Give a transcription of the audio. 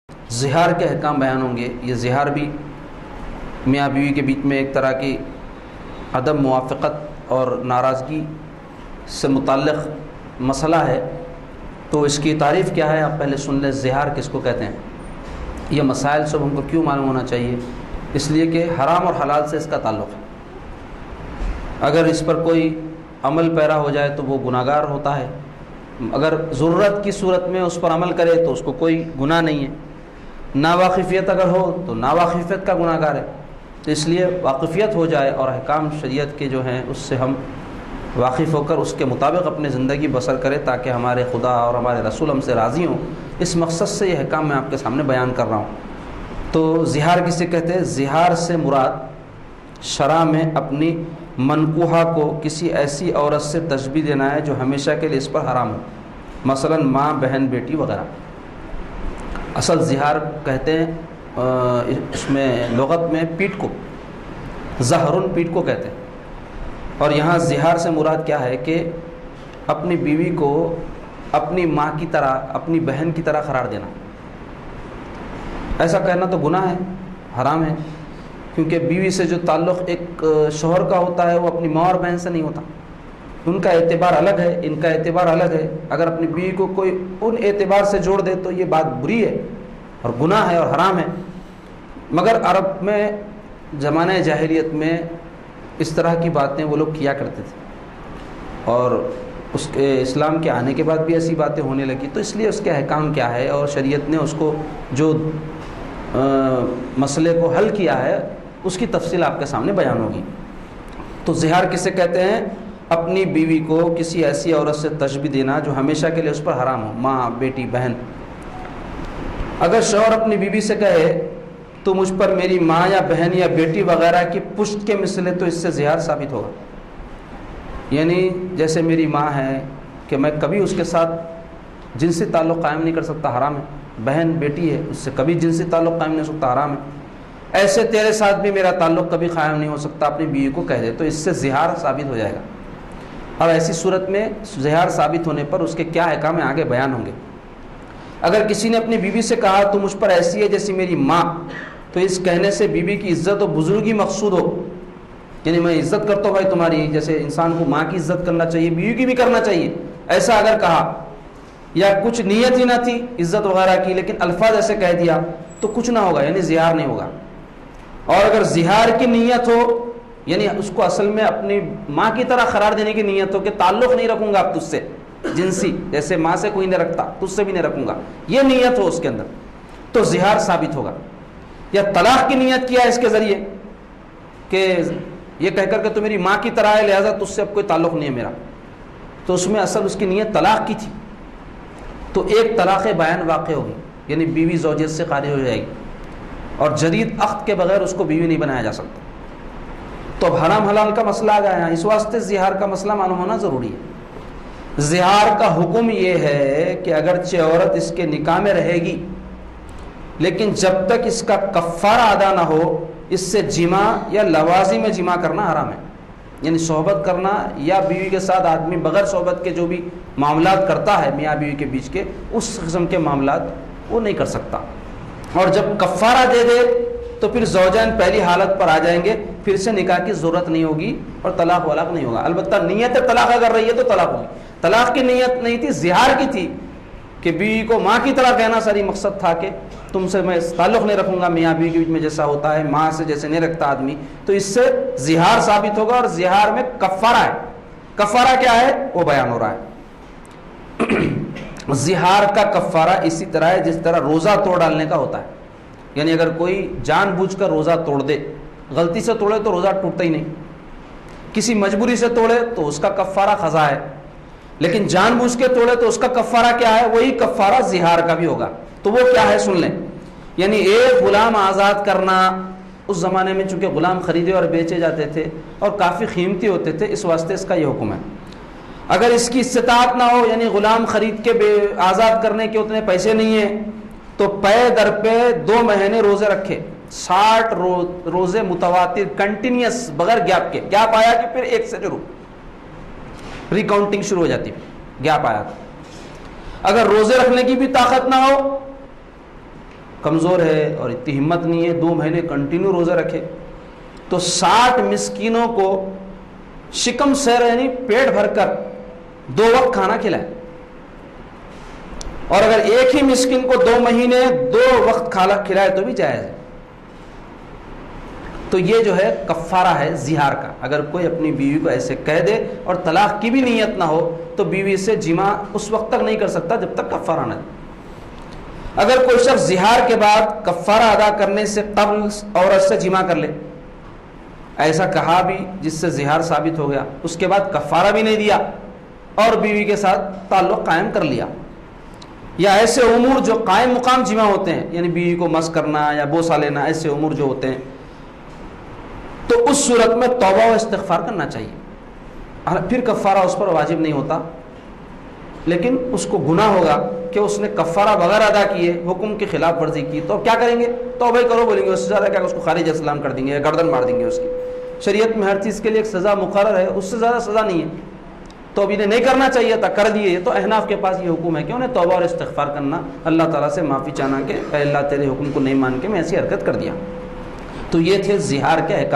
زہار کے احکام بیان ہوں گے۔ یہ زہار بھی میاں بیوی کے بیچ میں ایک طرح کی عدم موافقت اور ناراضگی سے متعلق مسئلہ ہے، تو اس کی تعریف کیا ہے آپ پہلے سن لیں۔ زہار کس کو کہتے ہیں؟ یہ مسائل سب ہم کو کیوں معلوم ہونا چاہیے؟ اس لیے کہ حرام اور حلال سے اس کا تعلق ہے۔ اگر اس پر کوئی عمل پیرا ہو جائے تو وہ گناہگار ہوتا ہے، اگر ضرورت کی صورت میں اس پر عمل کرے تو اس کو کوئی گناہ نہیں ہے۔ ناواقفیت اگر ہو تو ناواقفیت کا گناہگار ہے۔ تو اس لیے واقفیت ہو جائے اور احکام شریعت کے جو ہیں اس سے ہم واقف ہو کر اس کے مطابق اپنی زندگی بسر کریں تاکہ ہمارے خدا اور ہمارے رسول ہم سے راضی ہوں۔ اس مقصد سے یہ احکام میں آپ کے سامنے بیان کر رہا ہوں۔ تو زہار کسے کہتے ہیں؟ زہار سے مراد شرع میں اپنی منکوحہ کو کسی ایسی عورت سے تشبیہ دینا ہے جو ہمیشہ کے لیے اس پر حرام ہو، مثلا ماں، بہن، بیٹی وغیرہ۔ اصل زہار کہتے ہیں اس میں لغت میں پیٹ کو، زہرن پیٹ کو کہتے ہیں، اور یہاں زہار سے مراد کیا ہے کہ اپنی بیوی کو اپنی ماں کی طرح، اپنی بہن کی طرح قرار دینا۔ ایسا کہنا تو گناہ ہے، حرام ہے، کیونکہ بیوی سے جو تعلق ایک شوہر کا ہوتا ہے وہ اپنی ماں اور بہن سے نہیں ہوتا۔ ان کا اعتبار الگ ہے، ان کا اعتبار الگ ہے۔ اگر اپنی بیوی کو کوئی ان اعتبار سے جوڑ دے تو یہ بات بری ہے اور گناہ ہے اور حرام ہے۔ مگر عرب میں زمانہ جاہلیت میں اس طرح کی باتیں وہ لوگ کیا کرتے تھے، اور اس کے اسلام کے آنے کے بعد بھی ایسی باتیں ہونے لگی، تو اس لیے اس کے احکام کیا ہے اور شریعت نے اس کو جو مسئلے کو حل کیا ہے اس کی تفصیل آپ کے سامنے بیان ہوگی۔ تو زہار کسے کہتے ہیں؟ اپنی بیوی کو کسی ایسی عورت سے تشبیہ دینا جو ہمیشہ کے لیے اس پر حرام ہو، ماں، بیٹی، بہن۔ اگر شوہر اپنی بیوی سے کہے تو مجھ پر میری ماں یا بہن یا بیٹی وغیرہ کی پشت کے مثل ہے، تو اس سے زہار ثابت ہوگا۔ یعنی جیسے میری ماں ہے کہ میں کبھی اس کے ساتھ جنسی تعلق قائم نہیں کر سکتا، حرام ہے۔ بہن، بیٹی ہے، اس سے کبھی جنسی تعلق قائم نہیں ہو سکتا، حرام ہے۔ ایسے تیرے ساتھ بھی میرا تعلق کبھی قائم نہیں ہو سکتا، اپنی بیوی کو کہہ دے تو اس سے زہار ثابت ہو جائے گا۔ اور ایسی صورت میں زہار ثابت ہونے پر اس کے کیا احکام ہیں آگے بیان ہوں گے۔ اگر کسی نے اپنی بیوی سے کہا تو مجھ پر ایسی ہے جیسی میری ماں، تو اس کہنے سے بیوی کی عزت و بزرگی مقصود ہو، یعنی میں عزت کرتا ہوں بھائی تمہاری، جیسے انسان کو ماں کی عزت کرنا چاہیے بیوی کی بھی کرنا چاہیے، ایسا اگر کہا، یا کچھ نیت ہی نہ تھی عزت وغیرہ کی لیکن الفاظ ایسے کہہ دیا تو کچھ نہ ہوگا، یعنی زہار نہیں ہوگا۔ اور اگر زہار کی نیت ہو، یعنی اس کو اصل میں اپنی ماں کی طرح قرار دینے کی نیت ہو کہ تعلق نہیں رکھوں گا اب تجھ سے جنسی، جیسے ماں سے کوئی نہیں رکھتا تجھ سے بھی نہیں رکھوں گا، یہ نیت ہو اس کے اندر، تو زہار ثابت ہوگا۔ یا طلاق کی نیت کیا اس کے ذریعے کہ یہ کہہ کر کہ تو میری ماں کی طرح ہے لہذا تجھ سے اب کوئی تعلق نہیں ہے میرا، تو اس میں اصل اس کی نیت طلاق کی تھی، تو ایک طلاق بیان واقع ہوگی، یعنی بیوی زوجیت سے خارج ہو جائے گی، اور جدید عقد کے بغیر اس کو بیوی نہیں بنایا جا سکتا۔ تو اب حرام حلال کا مسئلہ آ گیا ہے، اس واسطے زہار کا مسئلہ معلوم ہونا ضروری ہے۔ زہار کا حکم یہ ہے کہ اگرچہ عورت اس کے نکاح میں رہے گی لیکن جب تک اس کا کفارہ ادا نہ ہو اس سے جمع یا لوازم میں جمع کرنا حرام ہے، یعنی صحبت کرنا یا بیوی کے ساتھ آدمی بغیر صحبت کے جو بھی معاملات کرتا ہے میاں بیوی کے بیچ کے اس قسم کے معاملات وہ نہیں کر سکتا۔ اور جب کفارہ دے دے تو پھر زوجین پہلی حالت پر آ جائیں گے، پھر سے نکاح کی ضرورت نہیں ہوگی اور طلاق ولاق نہیں ہوگا۔ البتہ نیت طلاق اگر رہی ہے تو طلاق ہوگی۔ طلاق کی نیت نہیں تھی، زہار کی تھی کہ بیوی کو ماں کی طرح کہنا ساری مقصد تھا کہ تم سے میں تعلق نہیں رکھوں گا، میاں بیوی کے بیچ میں جیسا ہوتا ہے ماں سے جیسے نہیں رکھتا آدمی، تو اس سے زہار ثابت ہوگا، اور زہار میں کفارہ ہے۔ کفارہ کیا ہے وہ بیان ہو رہا ہے۔ زہار کا کفارہ اسی طرح ہے جس طرح روزہ توڑ ڈالنے کا ہوتا ہے، یعنی اگر کوئی جان بوجھ کر روزہ توڑ دے، غلطی سے توڑے تو روزہ ٹوٹتا ہی نہیں، کسی مجبوری سے توڑے تو اس کا کفارہ قضا ہے، لیکن جان بوجھ کے توڑے تو اس کا کفارہ کیا ہے؟ وہی کفارہ زہار کا بھی ہوگا۔ تو وہ کیا ہے سن لیں، یعنی ایک غلام آزاد کرنا، اس زمانے میں چونکہ غلام خریدے اور بیچے جاتے تھے اور کافی قیمتی ہوتے تھے، اس واسطے اس کا یہ حکم ہے۔ اگر اس کی استطاعت نہ ہو، یعنی غلام خرید کے آزاد کرنے کے اتنے پیسے نہیں ہیں، تو پے در پہ 2 مہینے روزے رکھے، 60 روزے متواتر کنٹینیوس بغیر گیپ کے، گیپ آیا کہ پھر ایک سے شروع ریکاؤنٹنگ شروع ہو جاتی، گیپ آیا۔ اگر روزے رکھنے کی بھی طاقت نہ ہو کمزور ہے اور اتنی ہمت نہیں ہے 2 مہینے کنٹینیو روزہ رکھے تو 60 مسکینوں کو شکم سیر یعنی پیٹ بھر کر 2 وقت کھانا کھلائے. اور اگر ایک ہی مسکین کو 2 مہینے 2 وقت کھلائے تو بھی جائز ہے. تو یہ جو ہے کفارہ ہے زہار کا. اگر کوئی اپنی بیوی کو ایسے کہہ دے اور طلاق کی بھی نیت نہ ہو تو بیوی سے جماع اس وقت تک نہیں کر سکتا جب تک کفارہ نہ دے. اگر کوئی شخص زہار کے بعد کفارہ ادا کرنے سے قبل عورت سے جماع کر لے, ایسا کہا بھی جس سے زہار ثابت ہو گیا, اس کے بعد کفارہ بھی نہیں دیا اور بیوی کے ساتھ تعلق قائم کر لیا, یا ایسے امور جو قائم مقام جماع ہوتے ہیں یعنی بیوی کو مس کرنا یا بوسہ لینا, ایسے امور جو ہوتے ہیں, تو اس صورت میں توبہ و استغفار کرنا چاہیے. پھر کفارہ اس پر واجب نہیں ہوتا, لیکن اس کو گناہ ہوگا کہ اس نے کفارہ بغیر ادا کیے, حکم کی خلاف ورزی کی. تو کیا کریں گے؟ توبہ کرو بولیں گے, اس سے زیادہ کیا اس کو خارج اسلام کر دیں گے یا گردن مار دیں گے اس کی. شریعت میں ہر چیز کے لیے ایک سزا مقرر ہے, اس سے زیادہ سزا نہیں ہے. تو اب انہیں نہیں کرنا چاہیے تھا, کر دیے. تو احناف کے پاس یہ حکم ہے کہ انہیں توبہ اور استغفار کرنا, اللہ تعالیٰ سے معافی چاہنا کہ اے اللہ تیرے حکم کو نہیں مان کے میں ایسی حرکت کر دیا. تو یہ تھے زہار کے احکام.